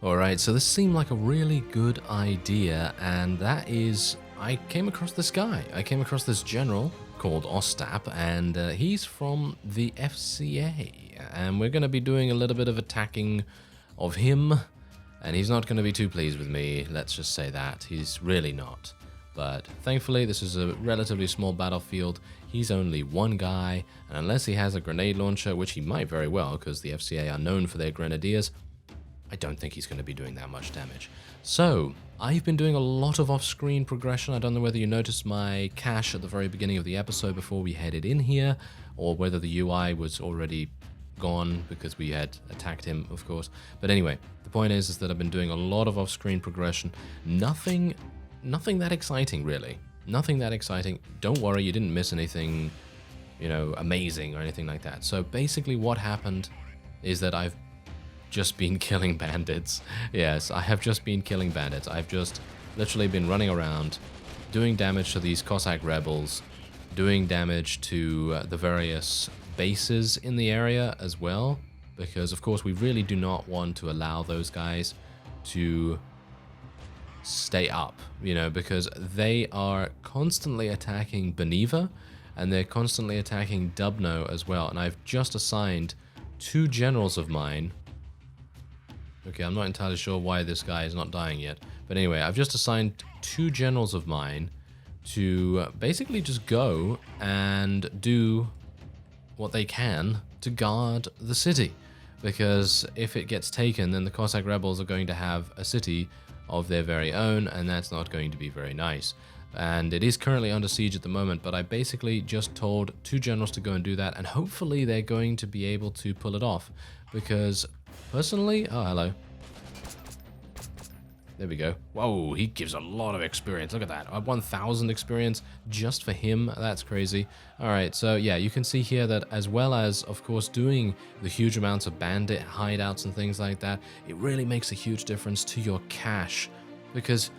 Alright, so this seemed like a really good idea, and that is, I came across this guy. I came across this general called Ostap, and he's from the FCA, and we're going to be doing a little bit of attacking of him, and he's not going to be too pleased with me, let's just say that. He's really not. But thankfully, this is a relatively small battlefield. He's only one guy, and unless he has a grenade launcher, which he might very well, because the FCA are known for their grenadiers, I don't think he's going to be doing that much damage. So, I've been doing a lot of off-screen progression. I don't know whether you noticed my cache at the very beginning of the episode before we headed in here, or whether the UI was already gone because we had attacked him, of course. But anyway, the point is that I've been doing a lot of off-screen progression. Nothing that exciting, really. Nothing that exciting. Don't worry, you didn't miss anything, you know, amazing or anything like that. So basically what happened is that I've just been killing bandits. Yes, I have just been killing bandits. I've just literally been running around, doing damage to these Cossack rebels, doing damage to the various bases in the area as well, because of course we really do not want to allow those guys to stay up, you know, because they are constantly attacking Beneva, and they're constantly attacking Dubno as well, and I've just assigned 2 generals of mine. Okay, I'm not entirely sure why this guy is not dying yet. But anyway, I've just assigned 2 generals of mine to basically just go and do what they can to guard the city. Because if it gets taken, then the Cossack rebels are going to have a city of their very own, and that's not going to be very nice. And it is currently under siege at the moment, but I basically just told 2 generals to go and do that, and hopefully they're going to be able to pull it off. Because personally, oh, hello. There we go. Whoa, he gives a lot of experience. Look at that. 1,000 experience just for him. That's crazy. All right, so yeah, you can see here that as well as, of course, doing the huge amounts of bandit hideouts and things like that, it really makes a huge difference to your cash, because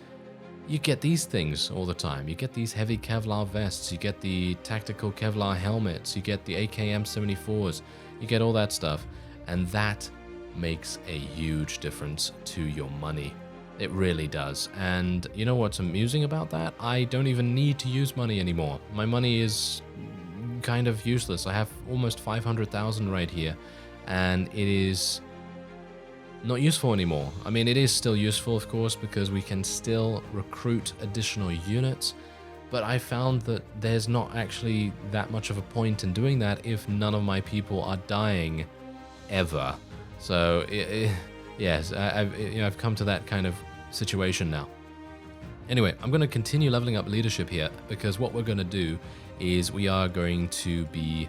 you get these things all the time. You get these heavy Kevlar vests, you get the tactical Kevlar helmets, you get the AKM-74s, you get all that stuff, and that makes a huge difference to your money. It really does. And you know what's amusing about that? I don't even need to use money anymore. My money is kind of useless. I have almost 500,000 right here, and it is not useful anymore. I mean, it is still useful, of course, because we can still recruit additional units, but I found that there's not actually that much of a point in doing that if none of my people are dying ever. So yes, I've come to that kind of situation now. Anyway, I'm going to continue leveling up leadership here, because what we're going to do is we are going to be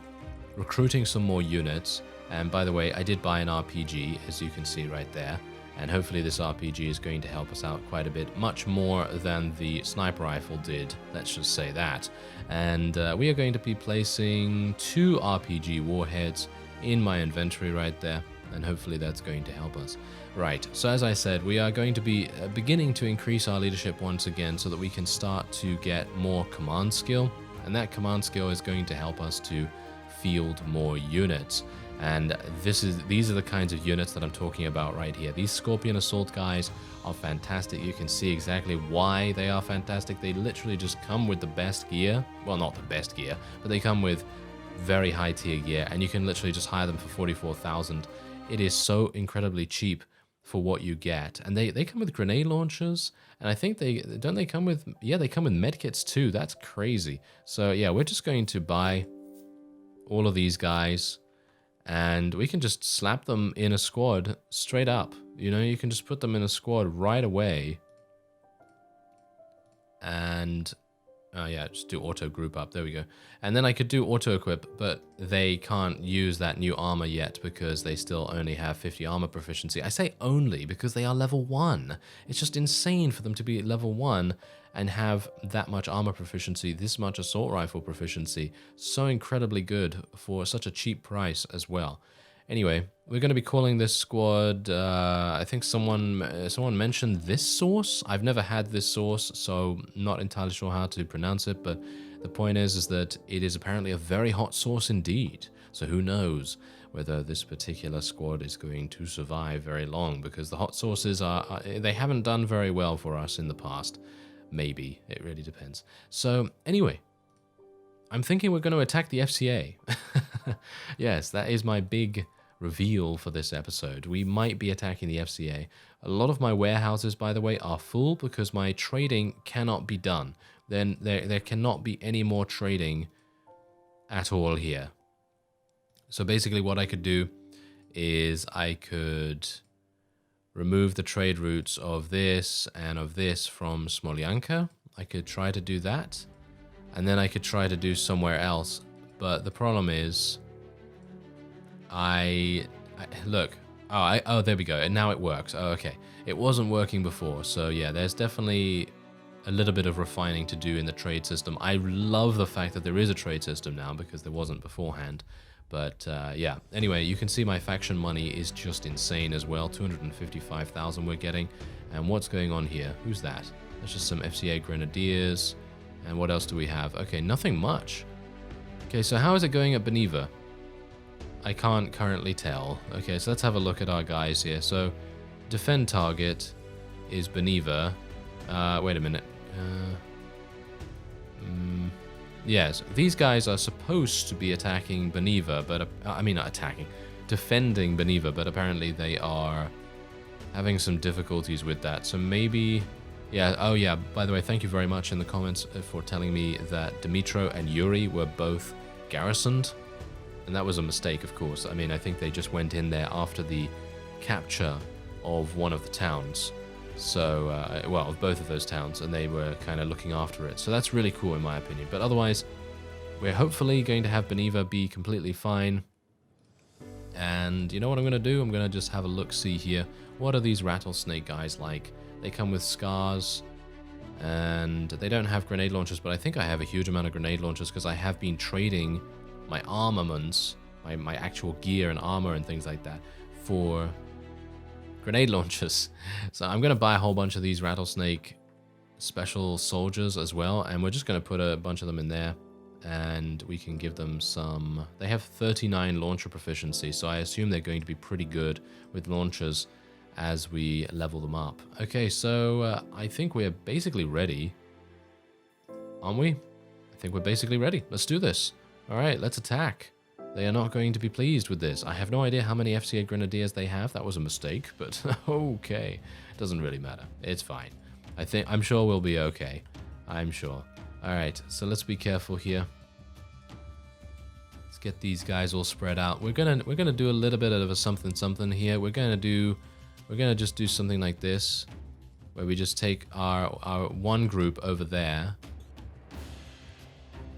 recruiting some more units. And by the way, I did buy an RPG, as you can see right there, and hopefully this RPG is going to help us out quite a bit, much more than the sniper rifle did, let's just say that. And we are going to be placing 2 RPG warheads in my inventory right there, and hopefully that's going to help us. Right, so as I said, we are going to be beginning to increase our leadership once again so that we can start to get more command skill, and that command skill is going to help us to field more units. And these are the kinds of units that I'm talking about right here. These Scorpion Assault guys are fantastic. You can see exactly why they are fantastic. They literally just come with the best gear. Well, not the best gear, but they come with very high tier gear, and you can literally just hire them for 44,000. It is so incredibly cheap for what you get. And they come with grenade launchers, and I think they come with, yeah, they come with medkits too. That's crazy. So yeah, we're just going to buy all of these guys, and we can just slap them in a squad straight up. You know, you can just put them in a squad right away. And oh yeah, just do auto group up. There we go. And then I could do auto equip, but they can't use that new armor yet because they still only have 50 armor proficiency. I say only because they are level 1. It's just insane for them to be level 1 and have that much armor proficiency, this much assault rifle proficiency. So incredibly good for such a cheap price as well. Anyway, we're going to be calling this squad, I think someone mentioned this sauce. I've never had this sauce, so not entirely sure how to pronounce it, but the point is that it is apparently a very hot sauce indeed. So who knows? whether this particular squad is going to survive very long, because the hot sources they haven't done very well for us in the past. Maybe. It really depends. So, anyway, I'm thinking we're going to attack the FCA. Yes, that is my big reveal for this episode. We might be attacking the FCA. A lot of my warehouses, by the way, are full because my trading cannot be done. Then there cannot be any more trading at all here. So basically what I could do is I could remove the trade routes of this and of this from Smolyanka. I could try to do that. And then I could try to do somewhere else. But the problem is, look. Oh, there we go. And now it works. Oh, okay. It wasn't working before. So yeah, there's definitely a little bit of refining to do in the trade system. I love the fact that there is a trade system now because there wasn't beforehand. But yeah, anyway, you can see my faction money is just insane as well. 255,000 we're getting. And what's going on here? Who's that? That's just some FCA Grenadiers. And what else do we have? Okay, nothing much. Okay, so how is it going at Beneva? I can't currently tell. Okay, so let's have a look at our guys here. So, defend target is Beneva. Wait a minute. Yes, these guys are supposed to be attacking Beneva, but I mean not attacking, defending Beneva, but apparently they are having some difficulties with that. So maybe, yeah. Oh yeah. By the way, thank you very much in the comments for telling me that Dimitro and Yuri were both garrisoned, and that was a mistake, of course. I mean, I think they just went in there after the capture of one of the towns. So, well, of both of those towns, and they were kind of looking after it. So that's really cool in my opinion. But otherwise, we're hopefully going to have Beneva be completely fine. And you know what I'm going to do? I'm going to just have a look-see here. What are these rattlesnake guys like? They come with scars, and they don't have grenade launchers, but I think I have a huge amount of grenade launchers because I have been trading my armaments, my actual gear and armor and things like that, for grenade launchers. So I'm going to buy a whole bunch of these rattlesnake special soldiers as well, and we're just going to put a bunch of them in there, and we can give them some. They have 39 launcher proficiency, so I assume they're going to be pretty good with launchers as we level them up. Okay, so I think we're basically ready, aren't we? I think we're basically ready. Let's do this. All right, let's attack. They are not going to be pleased with this. I have no idea how many FCA Grenadiers they have. That was a mistake, but okay. Doesn't really matter. It's fine. I'm sure we'll be okay. I'm sure. All right, so let's be careful here. Let's get these guys all spread out. We're gonna do a little bit of a something here. We're gonna just do something like this, where we just take our one group over there,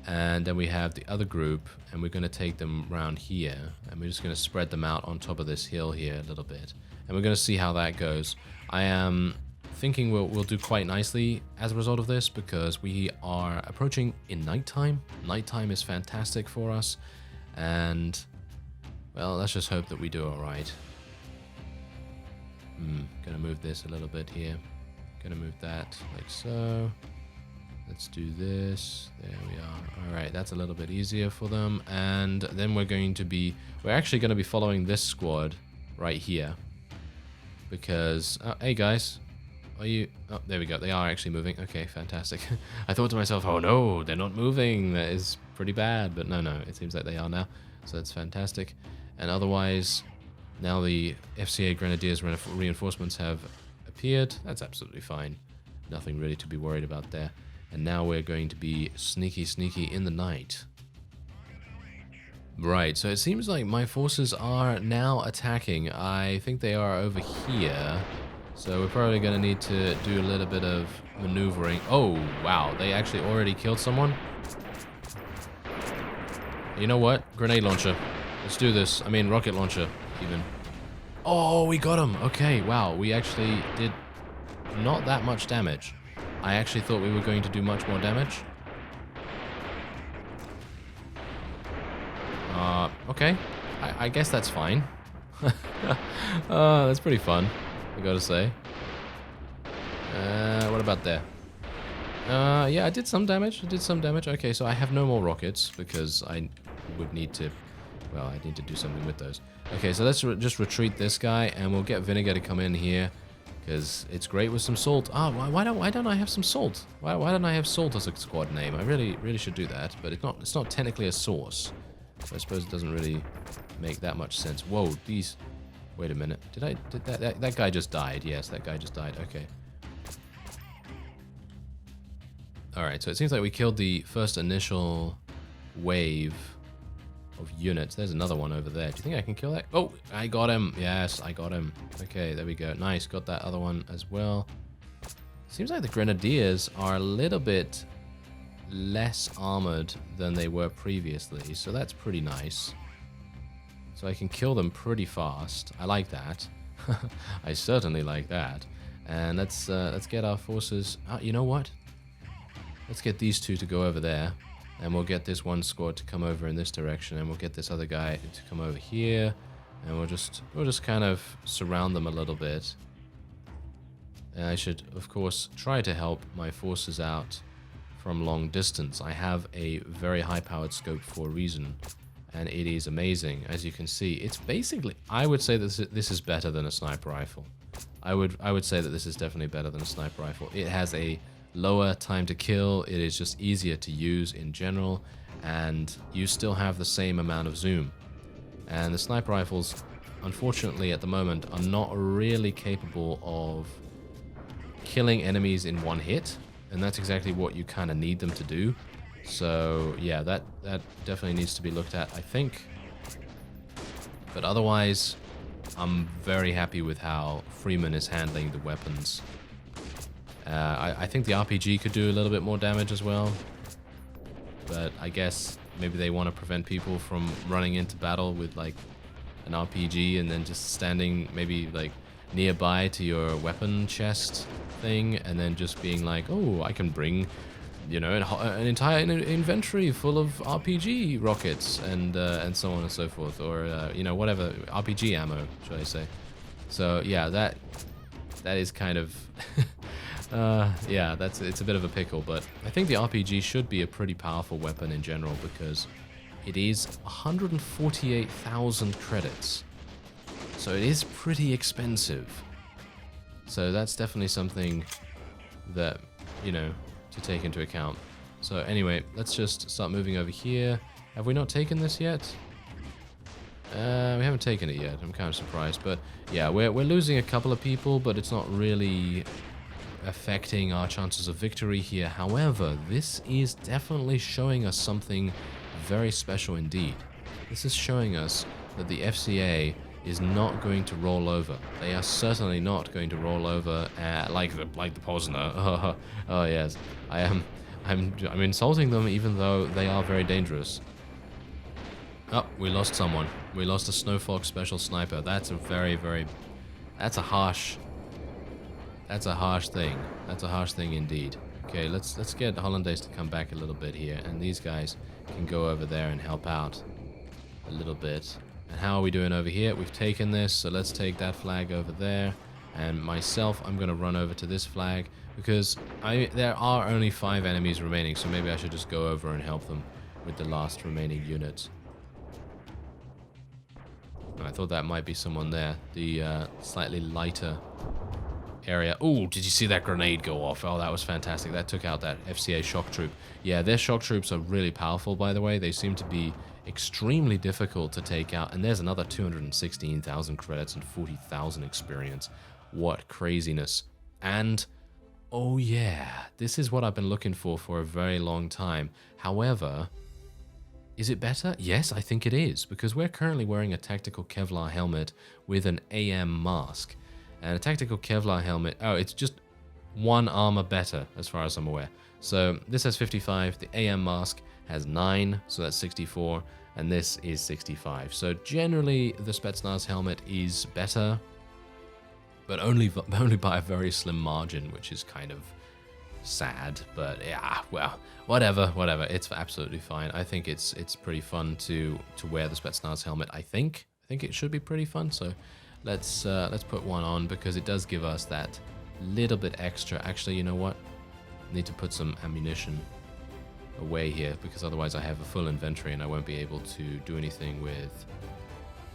and then we have the other group, and we're going to take them around here, and we're just going to spread them out on top of this hill here a little bit, and we're going to see how that goes. I am thinking we'll do quite nicely as a result of this, because we are approaching in nighttime. Nighttime is fantastic for us, and well, let's just hope that we do all right. Gonna move this a little bit here. Gonna move that like so. Let's do this. There we are. All right, that's a little bit easier for them. And then we're actually going to be following this squad right here. Because, hey guys, are you, oh, there we go. They are actually moving. Okay, fantastic. I thought to myself, oh no, they're not moving. That is pretty bad. But no, it seems like they are now. So that's fantastic. And otherwise, now the FCA Grenadiers reinforcements have appeared. That's absolutely fine. Nothing really to be worried about there. And now we're going to be sneaky in the night. Right, so it seems like my forces are now attacking. I think they are over here. So we're probably going to need to do a little bit of maneuvering. Oh, wow, they actually already killed someone? You know what? Grenade launcher. Let's do this. I mean, rocket launcher, even. Oh, we got him. Okay, wow, we actually did not that much damage. I actually thought we were going to do much more damage. Okay. I guess that's fine. That's pretty fun, I gotta say. What about there? Yeah, I did some damage. Okay, so I have no more rockets because I would need to... Well, I need to do something with those. Okay, so let's just retreat this guy, and we'll get Vinegar to come in here, because it's great with some salt. Ah, why don't I have some salt? Why don't I have salt as a squad name? I really should do that, but it's not technically a source. So I suppose it doesn't really make that much sense. Whoa, these... Wait a minute. Did that guy just died? Yes, that guy just died. Okay. Alright, so it seems like we killed the first initial wave of units. There's another one over there. Do you think I can kill that? Oh, I got him. Yes, I got him. Okay, there we go. Nice, got that other one as well. Seems like the Grenadiers are a little bit less armored than they were previously, so that's pretty nice. So I can kill them pretty fast. I like that. I certainly like that. And let's get our forces... you know what? Let's get these two to go over there. And we'll get this one squad to come over in this direction. And we'll get this other guy to come over here. And we'll just kind of surround them a little bit. And I should, of course, try to help my forces out from long distance. I have a very high-powered scope for a reason. And it is amazing, as you can see. It's basically, I would say that this is better than a sniper rifle. I would say that this is definitely better than a sniper rifle. It has a lower time to kill. It is just easier to use in general, and you still have the same amount of zoom. And the sniper rifles, unfortunately, at the moment, are not really capable of killing enemies in one hit, and that's exactly what you kind of need them to do. So yeah, that definitely needs to be looked at, I think. But otherwise, I'm very happy with how Freeman is handling the weapons. I think the RPG could do a little bit more damage as well. But I guess maybe they want to prevent people from running into battle with like an RPG and then just standing maybe like nearby to your weapon chest thing and then just being like, oh, I can bring... you know, an entire inventory full of RPG rockets and so on and so forth, or you know, whatever RPG ammo, should I say? So yeah, that is kind of yeah, it's a bit of a pickle, but I think the RPG should be a pretty powerful weapon in general because it is 148,000 credits, so it is pretty expensive. So that's definitely something that, you know, to take into account. So anyway, let's just start moving over here. Have we not taken this yet? We haven't taken it yet. I'm kind of surprised, but yeah, we're losing a couple of people, but it's not really affecting our chances of victory here. However, this is definitely showing us something very special indeed. This is showing us that the FCA is not going to roll over. They are certainly not going to roll over like the Posner. Oh yes, I'm insulting them even though they are very dangerous. Oh, we lost someone. We lost a Snowfox special sniper. That's a that's a harsh thing. That's a harsh thing indeed. Okay, let's get Hollandaise to come back a little bit here, and these guys can go over there and help out a little bit. And how are we doing over here? We've taken this, so let's take that flag over there. And myself, I'm going to run over to this flag because there are only 5 enemies remaining, so maybe I should just go over and help them with the last remaining unit. I thought that might be someone there. The slightly lighter area. Oh, did you see that grenade go off? Oh, that was fantastic. That took out that FCA shock troop. Yeah, their shock troops are really powerful, by the way. They seem to be extremely difficult to take out. And there's another 216,000 credits and 40,000 experience. What craziness. And, oh yeah, this is what I've been looking for a very long time. However, is it better? Yes, I think it is, because we're currently wearing a tactical Kevlar helmet with an AM mask. And a tactical Kevlar helmet, oh, it's just 1 armor better, as far as I'm aware. So this has 55, the AM mask has 9, so that's 64, and this is 65. So generally, the Spetsnaz helmet is better, but only by a very slim margin, which is kind of sad. But yeah, well, whatever. It's absolutely fine. I think it's pretty fun to wear the Spetsnaz helmet. I think it should be pretty fun. So let's put one on because it does give us that little bit extra. Actually, you know what? I need to put some ammunition away here, because otherwise I have a full inventory and I won't be able to do anything with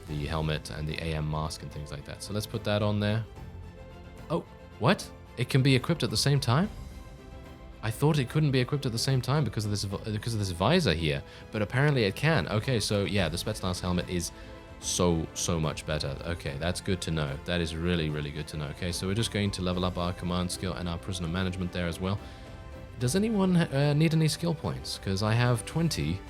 the helmet and the AM mask and things like that. So let's put that on there. Oh, what? It can be equipped at the same time? I thought it couldn't be equipped at the same time because of this visor here, but apparently it can. Okay, so yeah, the Spetsnaz helmet is so much better. Okay, that's good to know. That is really good to know. Okay, so we're just going to level up our command skill and our prisoner management there as well. Does anyone need any skill points? Because I have 20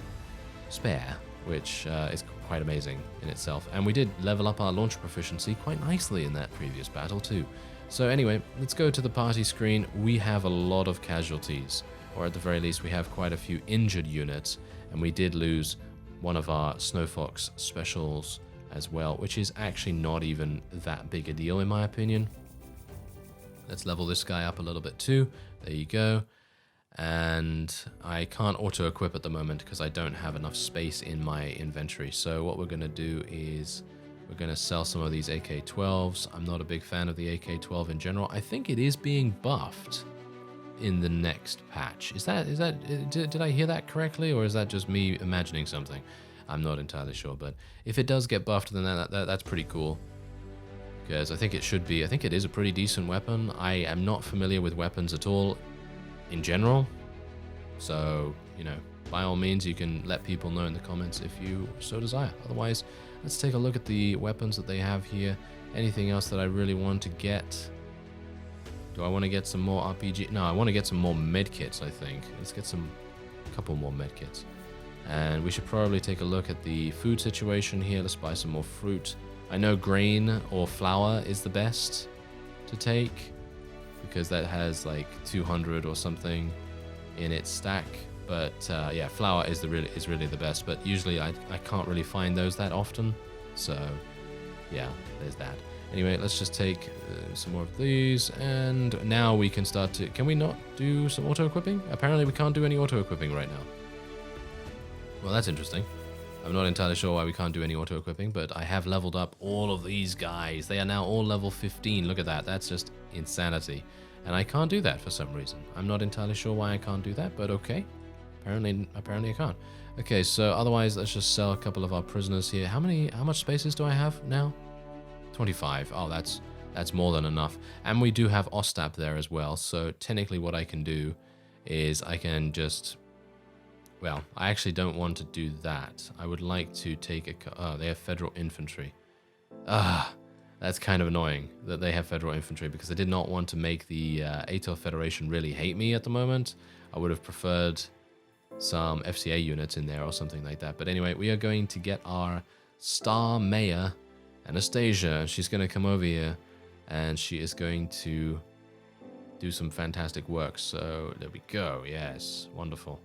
spare, which is quite amazing in itself. And we did level up our launcher proficiency quite nicely in that previous battle too. So anyway, let's go to the party screen. We have a lot of casualties, or at the very least we have quite a few injured units, and we did lose one of our Snowfox specials as well, which is actually not even that big a deal in my opinion. Let's level this guy up a little bit too. There you go. And I can't auto-equip at the moment because I don't have enough space in my inventory. So what we're going to do is we're going to sell some of these AK-12s. I'm not a big fan of the AK-12 in general. I think it is being buffed in the next patch. Did I hear that correctly, or is that just me imagining something? I'm not entirely sure, but if it does get buffed, then that's pretty cool. Because I think it should be. I think it is a pretty decent weapon. I am not familiar with weapons at all in general, so you know, by all means you can let people know in the comments if you so desire. Otherwise, let's take a look at the weapons that they have here. Anything else that I really want to get? Do I want to get some more RPG? No, I want to get some more medkits, I think. Let's get a couple more medkits. And we should probably take a look at the food situation here. Let's buy some more fruit. I know grain or flour is the best to take, because that has like 200 or something in its stack. But yeah, flour is really the best. But usually I can't really find those that often. So yeah, there's that. Anyway, let's just take some more of these, and now we can start to... Can we not do some auto-equipping? Apparently we can't do any auto-equipping right now. Well, that's interesting. I'm not entirely sure why we can't do any auto-equipping, but I have leveled up all of these guys. They are now all level 15. Look at that. That's just insanity. And I can't do that for some reason. I'm not entirely sure why I can't do that, but okay. Apparently I can't. Okay, so otherwise, let's just sell a couple of our prisoners here. How much spaces do I have now? 25. Oh, that's more than enough. And we do have Ostap there as well. So technically what I can do is I can just... Well, I actually don't want to do that. I would like to take a... Oh, they have Federal Infantry. That's kind of annoying that they have Federal Infantry, because I did not want to make the Atel Federation really hate me at the moment. I would have preferred some FCA units in there or something like that. But anyway, we are going to get our Star Mayor, Anastasia. She's going to come over here, and she is going to do some fantastic work. So there we go. Yes, wonderful.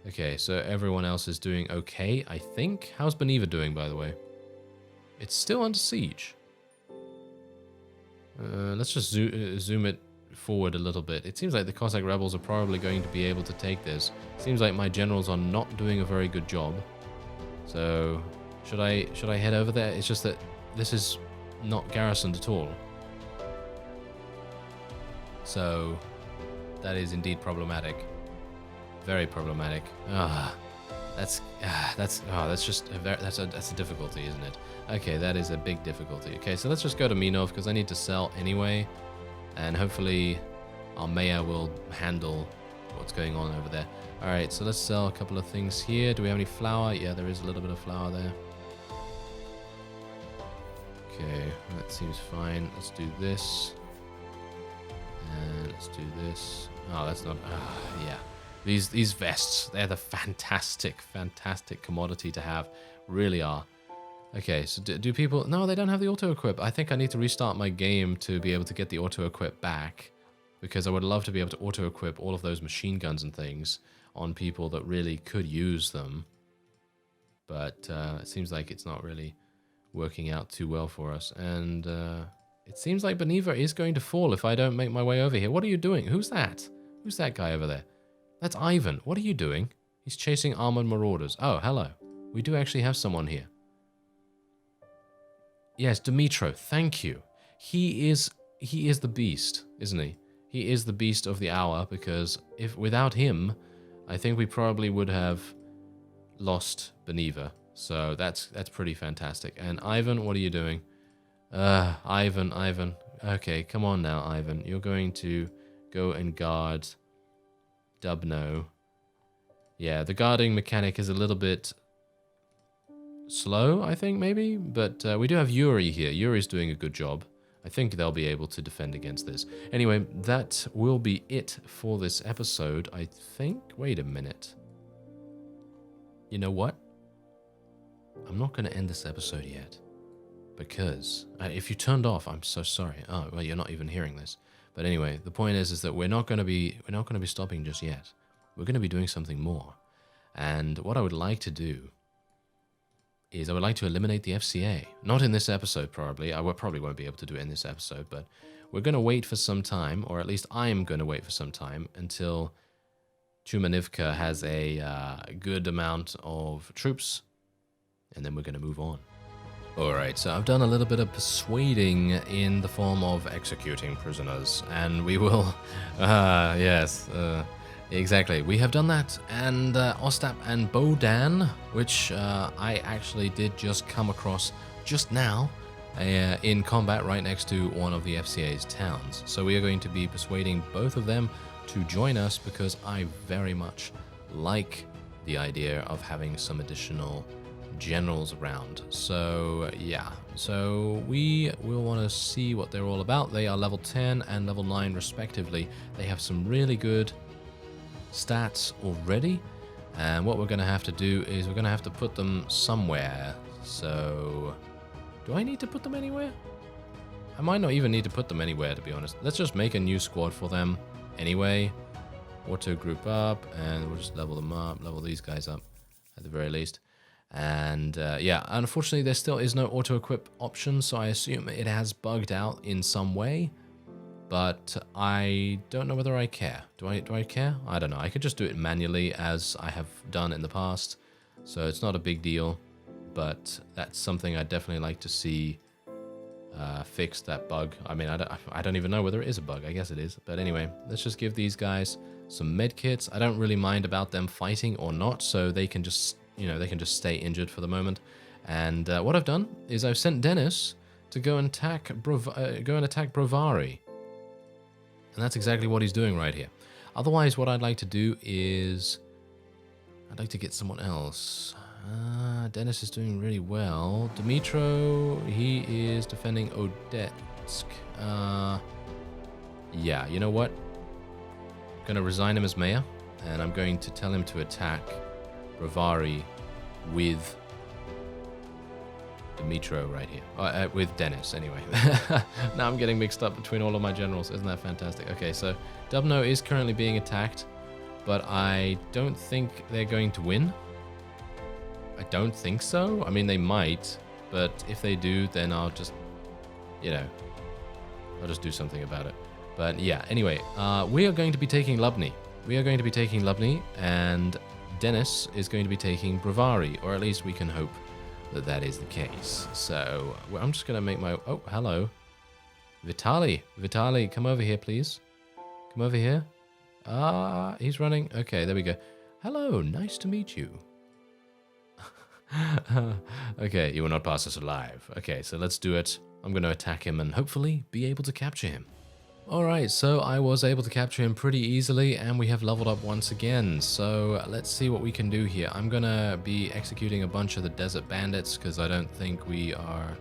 Okay, so everyone else is doing okay, I think. How's Beneva doing, by the way? It's still under siege. Let's just zoom it forward a little bit. It seems like the Cossack rebels are probably going to be able to take this. Seems like my generals are not doing a very good job. So should I head over there? It's just that this is not garrisoned at all. So that is indeed problematic. Very problematic. That's a difficulty, isn't it? Okay, that is a big difficulty. Okay, so let's just go to Minov, because I need to sell anyway, and hopefully our mayor will handle what's going on over there. All right, so let's sell a couple of things here. Do we have any flour? Yeah, there is a little bit of flour there. Okay, that seems fine. Let's do this, and let's do this. Oh, that's not. Yeah. These vests, they're the fantastic commodity to have. Really are. Okay, so do people... No, they don't have the auto-equip. I think I need to restart my game to be able to get the auto-equip back, because I would love to be able to auto-equip all of those machine guns and things on people that really could use them. But it seems like it's not really working out too well for us. And it seems like Beneva is going to fall if I don't make my way over here. What are you doing? Who's that? Who's that guy over there? That's Ivan. What are you doing? He's chasing armored marauders. Oh, hello. We do actually have someone here. Yes, Dimitro. Thank you. He is the beast, isn't he? He is the beast of the hour, because if without him, I think we probably would have lost Beneva. So that's pretty fantastic. And Ivan, what are you doing? Ivan. Okay, come on now, Ivan. You're going to go and guard Dubno. Yeah, the guarding mechanic is a little bit slow, I think, maybe. But we do have Yuri here. Yuri's doing a good job. I think they'll be able to defend against this. Anyway, that will be it for this episode, I think. Wait a minute. You know what? I'm not going to end this episode yet. Because if you turned off, I'm so sorry. Oh, well, you're not even hearing this. But anyway, the point is that we're not going to be stopping just yet. We're going to be doing something more. And what I would like to do is I would like to eliminate the FCA. Not in this episode, probably. Probably won't be able to do it in this episode, but we're going to wait for some time, or at least I'm going to wait for some time until Chumanivka has a good amount of troops, and then we're going to move on. Alright, so I've done a little bit of persuading in the form of executing prisoners, and we will... exactly, we have done that, and Ostap and Bodan, which I actually did just come across just now in combat right next to one of the FCA's towns. So we are going to be persuading both of them to join us because I very much like the idea of having some additional generals around. So yeah, so we will want to see what they're all about. They are level 10 and level 9 respectively. They have some really good stats already, and what we're going to have to do is we're going to have to put them somewhere. So do I need to put them anywhere? I might not even need to put them anywhere, to be honest. Let's just make a new squad for them anyway. Auto group up, and we'll just level them up, level these guys up at the very least. And yeah, unfortunately there still is no auto equip option, so I assume it has bugged out in some way, but I don't know whether I care. Do I care? I don't know. I could just do it manually as I have done in the past, so it's not a big deal, but that's something I'd definitely like to see fix, that bug. I mean, I don't even know whether it is a bug. I guess it is, but anyway, let's just give these guys some med kits. I don't really mind about them fighting or not, so they can just, you know, they can just stay injured for the moment. And what I've done is I've sent Dennis to go and attack Brovari. And that's exactly what he's doing right here. Otherwise, what I'd like to do is I'd like to get someone else. Dennis is doing really well. Dimitro, he is defending Odetsk. Yeah, you know what? I'm going to resign him as mayor, and I'm going to tell him to attack Brovari with Dimitro right here. With Dennis, anyway. Now I'm getting mixed up between all of my generals. Isn't that fantastic? Okay, so Dubno is currently being attacked, but I don't think they're going to win. I don't think so. I mean, they might, but if they do, then I'll just, you know, I'll just do something about it. But yeah, anyway, we are going to be taking Lubni. We are going to be taking Lubni, and Dennis is going to be taking Brovari, or at least we can hope that that is the case. So I'm just going to make my... Oh, hello. Vitali. Vitali, come over here, please. Come over here. He's running. Okay, there we go. Hello, nice to meet you. Okay, you will not pass us alive. Okay, so let's do it. I'm going to attack him and hopefully be able to capture him. Alright, so I was able to capture him pretty easily, and we have leveled up once again. So let's see what we can do here. I'm going to be executing a bunch of the desert bandits because I don't think we are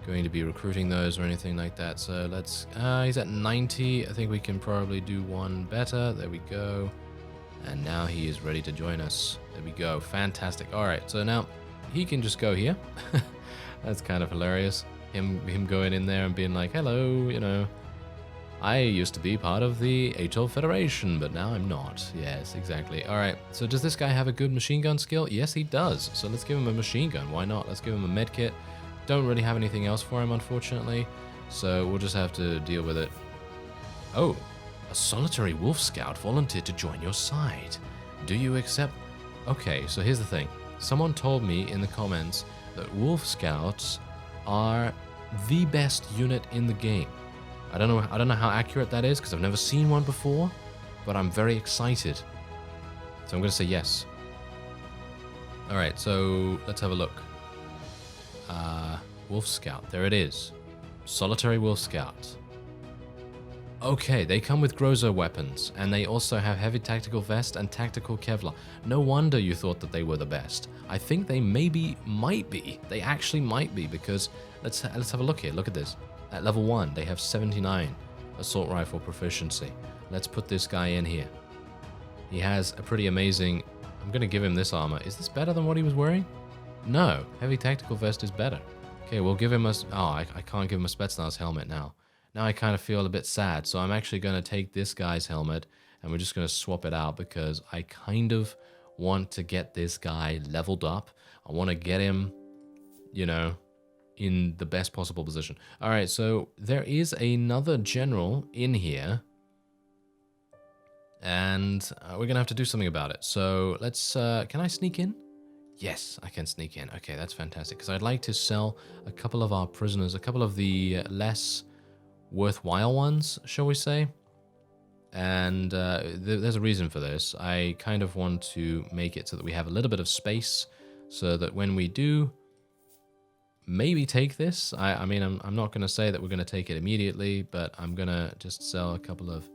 going to be recruiting those or anything like that. So let's... he's at 90. I think we can probably do one better. There we go. And now he is ready to join us. There we go. Fantastic. Alright, so now he can just go here. That's kind of hilarious. Him going in there and being like, hello, you know. I used to be part of the Atoll Federation, but now I'm not. Yes, exactly. Alright, so does this guy have a good machine gun skill? Yes, he does. So let's give him a machine gun. Why not? Let's give him a med kit. Don't really have anything else for him, unfortunately. So we'll just have to deal with it. Oh, a solitary wolf scout volunteered to join your side. Do you accept? Okay, so here's the thing. Someone told me in the comments that wolf scouts are the best unit in the game. I don't know how accurate that is because I've never seen one before, but I'm very excited So I'm going to say yes. All right, so let's have a look. Wolf Scout, there it is. Solitary Wolf Scout. Okay, they come with Grozo weapons, and they also have heavy tactical vest and tactical Kevlar. No wonder you thought that they were the best. I think they might be. They actually might be, because let's have a look here. Look at this. At level 1, they have 79 assault rifle proficiency. Let's put this guy in here. He has a pretty amazing... I'm going to give him this armor. Is this better than what he was wearing? No. Heavy tactical vest is better. Okay, we'll give him a... Oh, I can't give him a Spetsnaz helmet now. Now I kind of feel a bit sad, so I'm actually going to take this guy's helmet, and we're just going to swap it out, because I kind of want to get this guy leveled up. I want to get him, you know, in the best possible position. All right, so there is another general in here, and we're going to have to do something about it. So let's... can I sneak in? Yes, I can sneak in. Okay, that's fantastic, because I'd like to sell a couple of our prisoners, a couple of the less worthwhile ones, shall we say. And there's a reason for this. I kind of want to make it so that we have a little bit of space, so that when we do maybe take this, I mean, I'm not going to say that we're going to take it immediately, but I'm going to just sell a couple of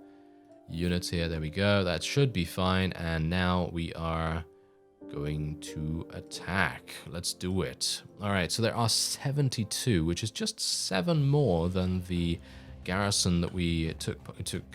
units here. There we go. That should be fine. And now we are going to attack. Let's do it. All right, so there are 72, which is just 7 more than the garrison that we took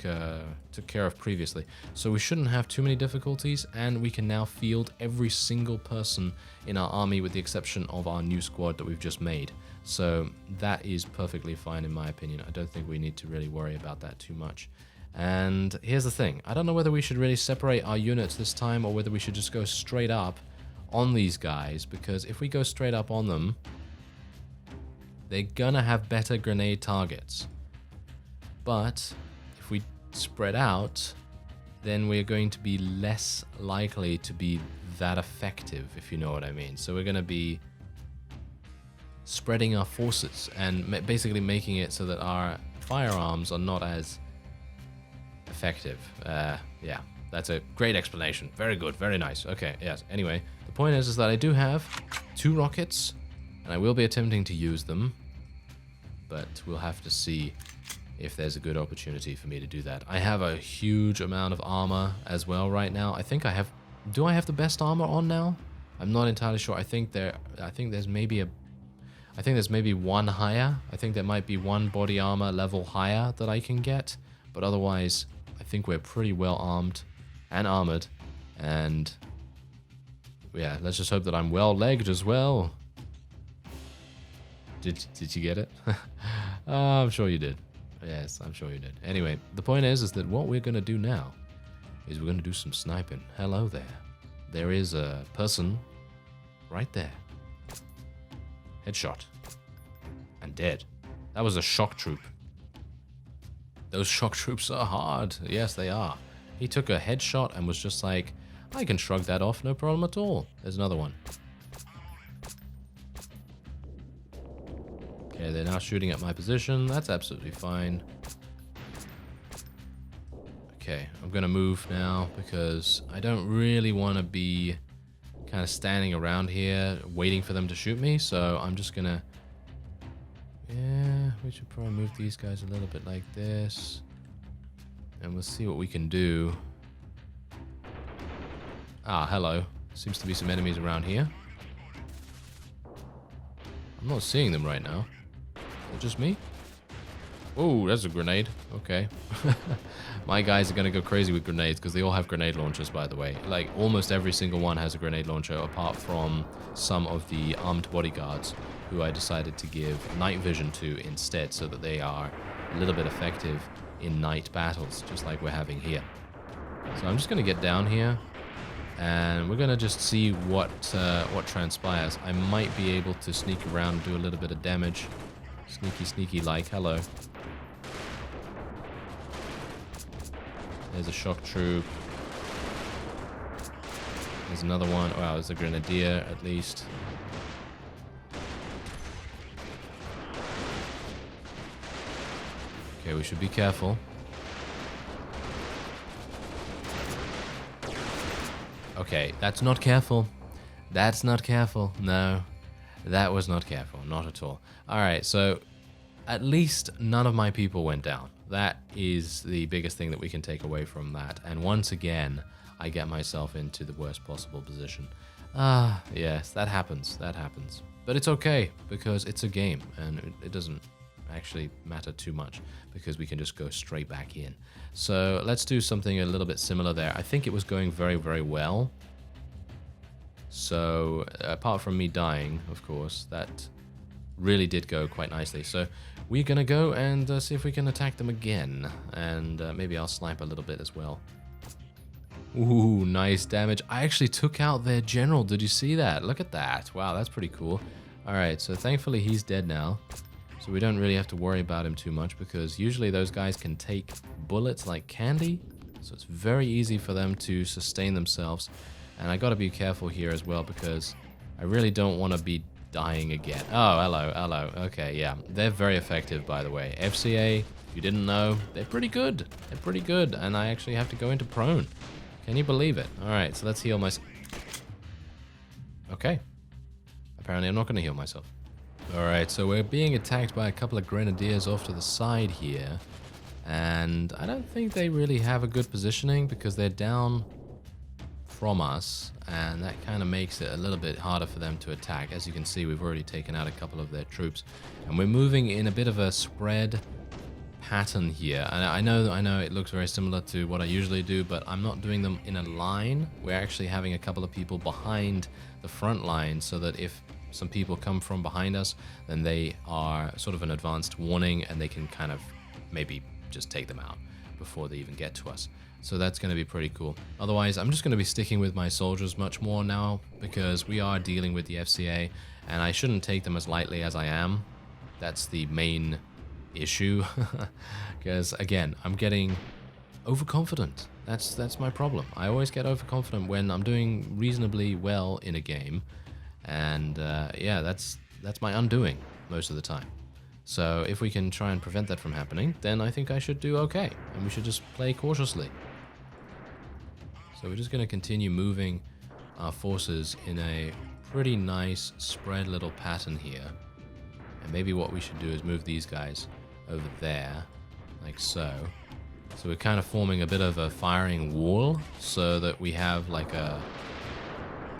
care of previously. So we shouldn't have too many difficulties, and we can now field every single person in our army, with the exception of our new squad that we've just made. So that is perfectly fine in my opinion. I don't think we need to really worry about that too much. And here's the thing. I don't know whether we should really separate our units this time, or whether we should just go straight up on these guys, because if we go straight up on them, they're gonna have better grenade targets. But if we spread out, then we're going to be less likely to be that effective, if you know what I mean. So we're going to be spreading our forces and basically making it so that our firearms are not as effective. Yeah, that's a great explanation. Very good, very nice. Okay, yes. Anyway, the point is that I do have 2 rockets, and I will be attempting to use them, but we'll have to see if there's a good opportunity for me to do that. I have a huge amount of armor as well right now. I think I have... Do I have the best armor on now? I'm not entirely sure. I think there's maybe one higher. I think there might be one body armor level higher that I can get. But otherwise, I think we're pretty well armed and armored. And yeah, let's just hope that I'm well legged as well. Did you get it? I'm sure you did. Yes, I'm sure you did. Anyway, the point is that what we're going to do now is we're going to do some sniping. Hello there. There is a person right there. Headshot. And dead. That was a shock troop. Those shock troops are hard. Yes, they are. He took a headshot and was just like, I can shrug that off, no problem at all. There's another one. Okay, they're now shooting at my position. That's absolutely fine. Okay, I'm going to move now, because I don't really want to be kind of standing around here waiting for them to shoot me. So I'm just going to... Yeah, we should probably move these guys a little bit like this. And we'll see what we can do. Ah, hello. Seems to be some enemies around here. I'm not seeing them right now. Is it just me? Oh, that's a grenade. Okay. My guys are going to go crazy with grenades, because they all have grenade launchers, by the way. Like, almost every single one has a grenade launcher, apart from some of the armed bodyguards, who I decided to give night vision to instead, so that they are a little bit effective in night battles, just like we're having here. So I'm just going to get down here, and we're going to just see what transpires. I might be able to sneak around and do a little bit of damage. Sneaky like. Hello. There's a shock troop. There's another one. Wow, there's a grenadier at least. Okay, we should be careful. Okay, that's not careful. That's not careful. No, that was not careful. Not at all. All right, so at least none of my people went down. That is the biggest thing that we can take away from that. And once again, I get myself into the worst possible position. Yes, that happens. That happens. But it's okay, because it's a game, and it doesn't actually matter too much, because we can just go straight back in. So let's do something a little bit similar there. I think it was going very, very well. So apart from me dying, of course, that really did go quite nicely. So we're going to go and see if we can attack them again. And maybe I'll snipe a little bit as well. Ooh, nice damage. I actually took out their general. Did you see that? Look at that. Wow, that's pretty cool. All right, so thankfully he's dead now. So we don't really have to worry about him too much, because usually those guys can take bullets like candy. So it's very easy for them to sustain themselves. And I got to be careful here as well, because I really don't want to be dying again. Oh, hello, hello. Okay, yeah. They're very effective, by the way. FCA, if you didn't know, they're pretty good. They're pretty good. And I actually have to go into prone. Can you believe it? All right, so let's heal myself. Okay. Apparently I'm not going to heal myself. All right, so we're being attacked by a couple of grenadiers off to the side here. And I don't think they really have a good positioning, because they're down from us, and that kind of makes it a little bit harder for them to attack. As you can see, we've already taken out a couple of their troops, and we're moving in a bit of a spread pattern here. And I know it looks very similar to what I usually do, but I'm not doing them in a line. We're actually having a couple of people behind the front line, so that if some people come from behind us, then they are sort of an advanced warning, and they can kind of maybe just take them out before they even get to us. So that's going to be pretty cool. Otherwise, I'm just going to be sticking with my soldiers much more now, because we are dealing with the FCA, and I shouldn't take them as lightly as I am. That's the main issue. Because, again, I'm getting overconfident. That's my problem. I always get overconfident when I'm doing reasonably well in a game. And, yeah, that's my undoing most of the time. So if we can try and prevent that from happening, then I think I should do okay. And we should just play cautiously. So we're just going to continue moving our forces in a pretty nice spread little pattern here. And maybe what we should do is move these guys over there, like so. So we're kind of forming a bit of a firing wall, so that we have like a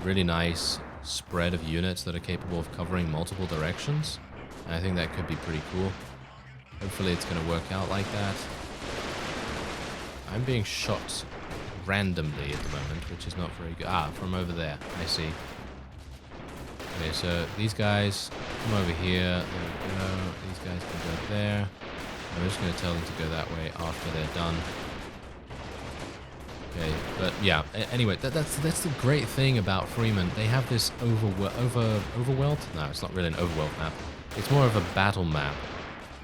really nice spread of units that are capable of covering multiple directions. And I think that could be pretty cool. Hopefully it's going to work out like that. I'm being shot randomly at the moment, which is not very good. Ah, from over there. I see. Okay, so these guys come over here. There we go. These guys can go there. I'm just going to tell them to go that way after they're done. Okay, but yeah. Anyway, that's the great thing about Freeman. They have this overwhelmed. No, it's not really an overwhelmed map. It's more of a battle map,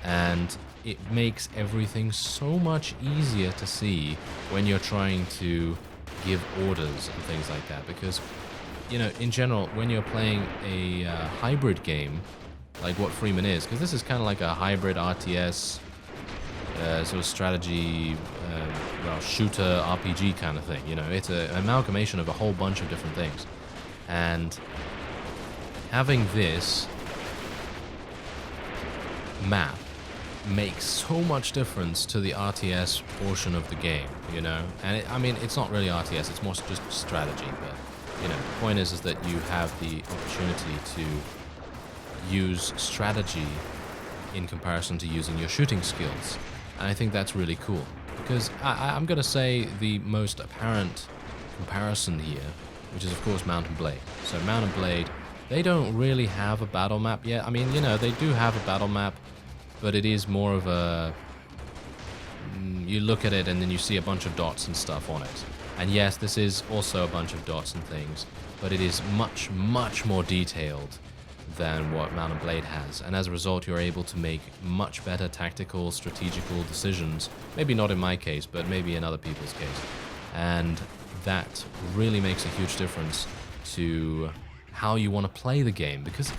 and it makes everything so much easier to see when you're trying to give orders and things like that. Because, you know, in general, when you're playing a hybrid game, like what Freeman is, because this is kind of like a hybrid RTS sort of strategy, well, shooter RPG kind of thing. You know, it's an amalgamation of a whole bunch of different things, and having this map makes so much difference to the RTS portion of the game, you know. And I mean, it's not really RTS, it's more just strategy, but you know, the point is that you have the opportunity to use strategy in comparison to using your shooting skills. And I think that's really cool, because I'm going to say the most apparent comparison here, which is of course Mount and Blade. So Mount and Blade, they don't really have a battle map yet. I mean, you know, they do have a battle map, but it is more of a... You look at it and then you see a bunch of dots and stuff on it. And yes, this is also a bunch of dots and things, but it is much, much more detailed than what Mount and Blade has. And as a result, you're able to make much better tactical, strategical decisions. Maybe not in my case, but maybe in other people's case. And that really makes a huge difference to how you want to play the game, because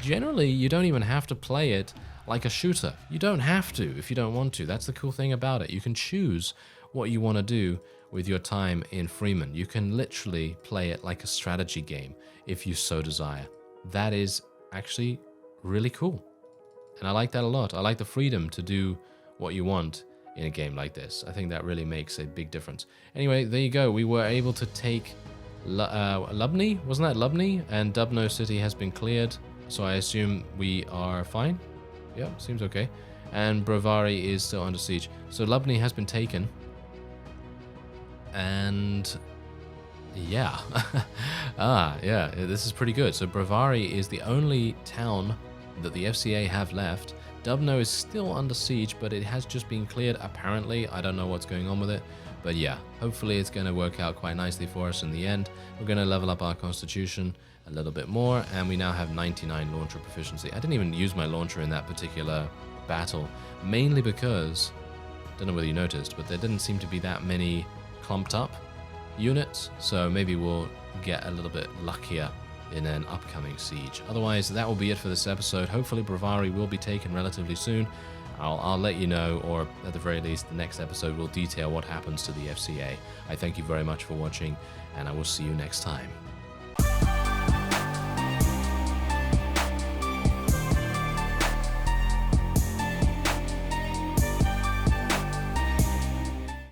generally you don't even have to play it like a shooter. You don't have to if you don't want to. That's the cool thing about it. You can choose what you want to do with your time in Freeman. You can literally play it like a strategy game if you so desire. That is actually really cool. And I like that a lot. I like the freedom to do what you want in a game like this. I think that really makes a big difference. Anyway, there you go. We were able to take Lubni, wasn't that Lubni? And Dubno City has been cleared, so I assume we are fine. Yeah, seems okay. And Bravari is still under siege. So Lubni has been taken. And yeah. Yeah, this is pretty good. So Bravari is the only town that the FCA have left. Dubno is still under siege, but it has just been cleared, apparently. I don't know what's going on with it. But yeah, hopefully it's going to work out quite nicely for us in the end. We're going to level up our constitution a little bit more, and we now have 99 launcher proficiency. I didn't even use my launcher in that particular battle, mainly because, don't know whether you noticed, but there didn't seem to be that many clumped up units, so maybe we'll get a little bit luckier in an upcoming siege. Otherwise, that will be it for this episode. Hopefully Bravari will be taken relatively soon. I'll let you know, or at the very least, the next episode will detail what happens to the FCA. I thank you very much for watching, and I will see you next time.